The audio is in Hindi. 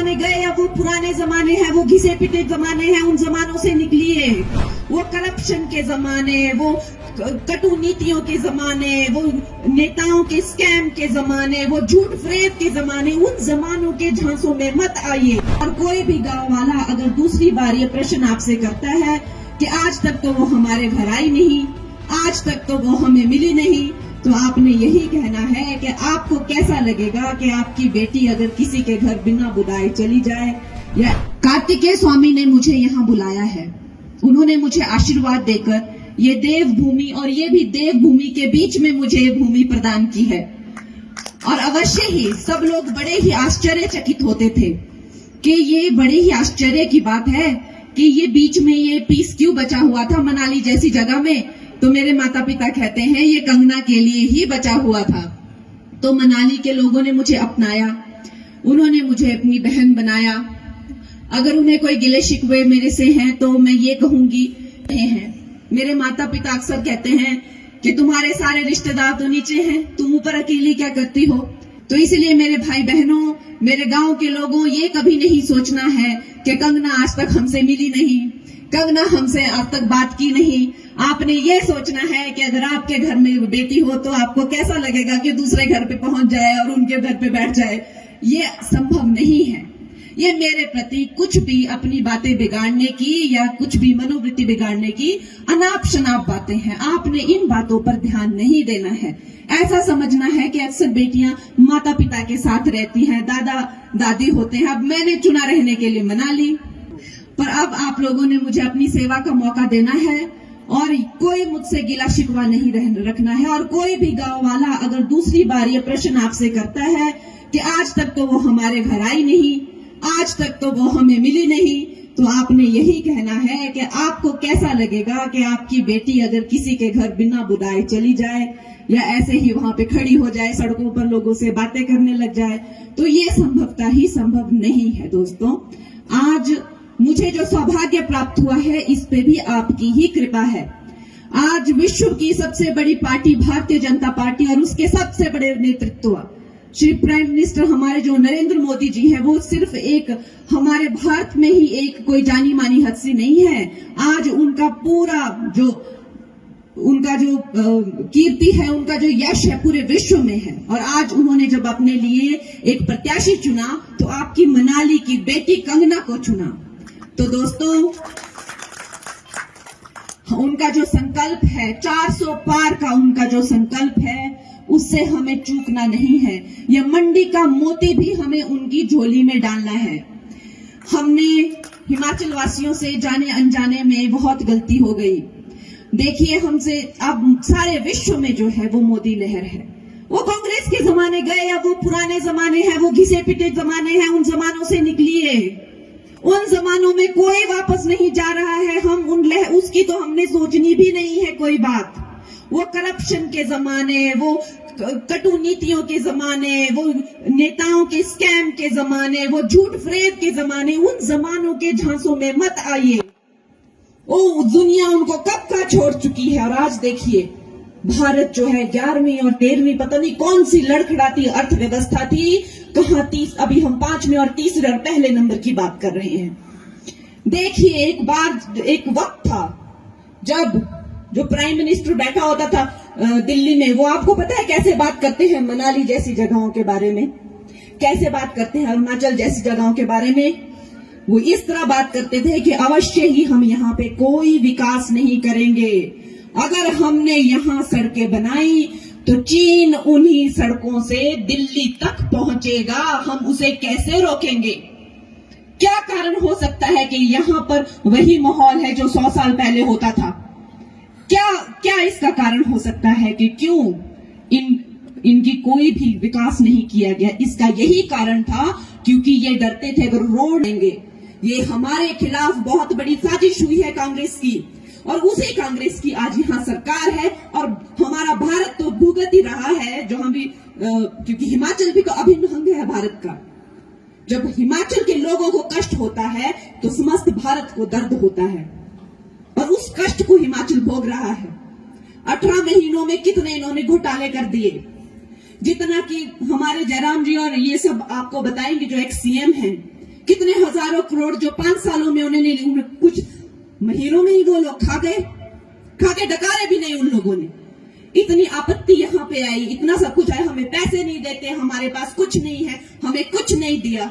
जमाने गए, अब वो पुराने जमाने हैं, वो घिसे पिटे जमाने हैं, उन जमानों से निकलिए। वो करप्शन के जमाने, वो कटु नीतियों के जमाने, वो नेताओं के स्कैम के जमाने, वो झूठ फरेब के जमाने, उन जमानों के झांसों में मत आइए। और कोई भी गांव वाला अगर दूसरी बार ये प्रश्न आपसे करता है कि आज तक तो वो हमारे घर आई नहीं, आज तक तो वो हमें मिली नहीं, तो आपने यही कहना है कि आपको कैसा लगेगा कि आपकी बेटी अगर किसी के घर बिना बुलाए चली जाए। या कार्तिकेय स्वामी ने मुझे यहाँ बुलाया है, उन्होंने मुझे आशीर्वाद देकर ये देवभूमि और ये भी देवभूमि के बीच में मुझे ये भूमि प्रदान की है। और अवश्य ही सब लोग बड़े ही आश्चर्यचकित होते थे कि ये बड़े ही आश्चर्य की बात है कि ये बीच में ये पीस क्यों बचा हुआ था मनाली जैसी जगह में। तो मेरे माता पिता कहते हैं ये कंगना के लिए ही बचा हुआ था। तो मनाली के लोगों ने मुझे अपनाया, उन्होंने मुझे अपनी बहन बनाया। अगर उन्हें कोई गिले शिकवे मेरे से हैं तो मैं ये कहूंगी हैं। मेरे माता पिता अक्सर कहते हैं कि तुम्हारे सारे रिश्तेदार तो नीचे हैं, तुम ऊपर अकेली क्या करती हो। तो इसलिए मेरे भाई बहनों, मेरे गांव के लोगों, ये कभी नहीं सोचना है कि कंगना आज तक हमसे मिली नहीं, कंगना हमसे आज तक बात की नहीं। आपने ये सोचना है कि अगर आपके घर में बेटी हो तो आपको कैसा लगेगा कि दूसरे घर पे पहुंच जाए और उनके घर पे बैठ जाए। ये संभव नहीं है। ये मेरे प्रति कुछ भी अपनी बातें बिगाड़ने की या कुछ भी मनोवृत्ति बिगाड़ने की अनाप शनाप बातें हैं। आपने इन बातों पर ध्यान नहीं देना है। ऐसा समझना है कि अक्सर बेटियां माता पिता के साथ रहती हैं, दादा दादी होते हैं। अब मैंने चुना रहने के लिए मनाली, पर अब आप लोगों ने मुझे अपनी सेवा का मौका देना है और कोई मुझसे गिला शिकवा नहीं रखना है। और कोई भी गांव वाला अगर दूसरी बार ये प्रश्न आपसे करता है कि आज तक तो वो हमारे घर आई नहीं, आज तक तो वो हमें मिली नहीं, तो आपने यही कहना है कि आपको कैसा लगेगा कि आपकी बेटी अगर किसी के घर बिना बुलाए चली जाए या ऐसे ही वहां पे खड़ी हो जाए, सड़कों पर लोगों से बातें करने लग जाए। तो ये संभवतः ही संभव नहीं है। दोस्तों, आज मुझे जो सौभाग्य प्राप्त हुआ है इस पे भी आपकी ही कृपा है। आज विश्व की सबसे बड़ी पार्टी भारतीय जनता पार्टी और उसके सबसे बड़े नेतृत्व श्री प्राइम मिनिस्टर हमारे जो नरेंद्र मोदी जी हैं, वो सिर्फ एक हमारे भारत में ही एक कोई जानी मानी हस्ती नहीं है। आज उनका पूरा जो कीर्ति है, उनका जो यश है पूरे विश्व में है। और आज उन्होंने जब अपने लिए एक प्रत्याशी चुना तो आपकी मनाली की बेटी कंगना को चुना। तो दोस्तों, उनका जो संकल्प है 400 पार का, उनका जो संकल्प है उससे हमें चूकना नहीं है। यह मंडी का मोती भी हमें उनकी झोली में डालना है। हमने हिमाचल वासियों से जाने अनजाने में बहुत गलती हो गई। देखिए, हमसे अब सारे विश्व में जो है वो मोदी लहर है। वो कांग्रेस के जमाने गए, अब वो पुराने जमाने हैं, वो घिसे पिटे जमाने हैं, उन जमानों से निकलिए। उन जमानों में कोई वापस नहीं जा रहा है। हम उसकी तो हमने सोचनी भी नहीं है कोई बात। वो करप्शन के जमाने, वो कटु नीतियों के जमाने, वो नेताओं के स्कैम के जमाने, वो झूठ फरेब के जमाने, उन जमानों के झांसों में मत आइए। ओ दुनिया उनको कब का छोड़ चुकी है। और आज देखिए, भारत जो है 11वीं और 13वीं पता नहीं कौन सी लड़खड़ाती अर्थव्यवस्था थी, कहां 30, अभी हम 5वें और तीसरे और पहले नंबर की बात कर रहे हैं। देखिए, एक वक्त था जब जो प्राइम मिनिस्टर बैठा होता था दिल्ली में, वो आपको पता है कैसे बात करते हैं मनाली जैसी जगहों के बारे में, कैसे बात करते हैं अरुणाचल जैसी जगहों के बारे में। वो इस तरह बात करते थे कि अवश्य ही हम यहाँ पे कोई विकास नहीं करेंगे। अगर हमने यहाँ सड़कें बनाई तो चीन उन्हीं सड़कों से दिल्ली तक पहुंचेगा, हम उसे कैसे रोकेंगे। क्या कारण हो सकता है कि यहाँ पर वही माहौल है जो 100 साल पहले होता था। क्या इसका कारण हो सकता है कि क्यों इनकी कोई भी विकास नहीं किया गया। इसका यही कारण था क्योंकि ये डरते थे अगर रोड देंगे। ये हमारे खिलाफ बहुत बड़ी साजिश हुई है कांग्रेस की, और उसी कांग्रेस की आज यहाँ सरकार है। और हमारा भारत तो भुगत ही रहा है, जो हम भी क्योंकि हिमाचल भी तो अभिन्न अंग है भारत का। जब हिमाचल के लोगों को कष्ट होता है तो समस्त भारत को दर्द होता है, और उस कष्ट को हिमाचल भोग रहा है। 18 महीनों में कितने इन्होंने घोटाले कर दिए, जितना कि हमारे जयराम जी और ये सब आपको बताएंगे जो एक सीएम हैं, कितने हजारों करोड़ जो 5 सालों में उन्होंने कुछ महीनों में ही वो लोग खा के डकारे भी नहीं उन लोगों ने। इतनी आपत्ति यहाँ पे आई, इतना सब कुछ आया, हमें पैसे नहीं देते, हमारे पास कुछ नहीं है, हमें कुछ नहीं दिया।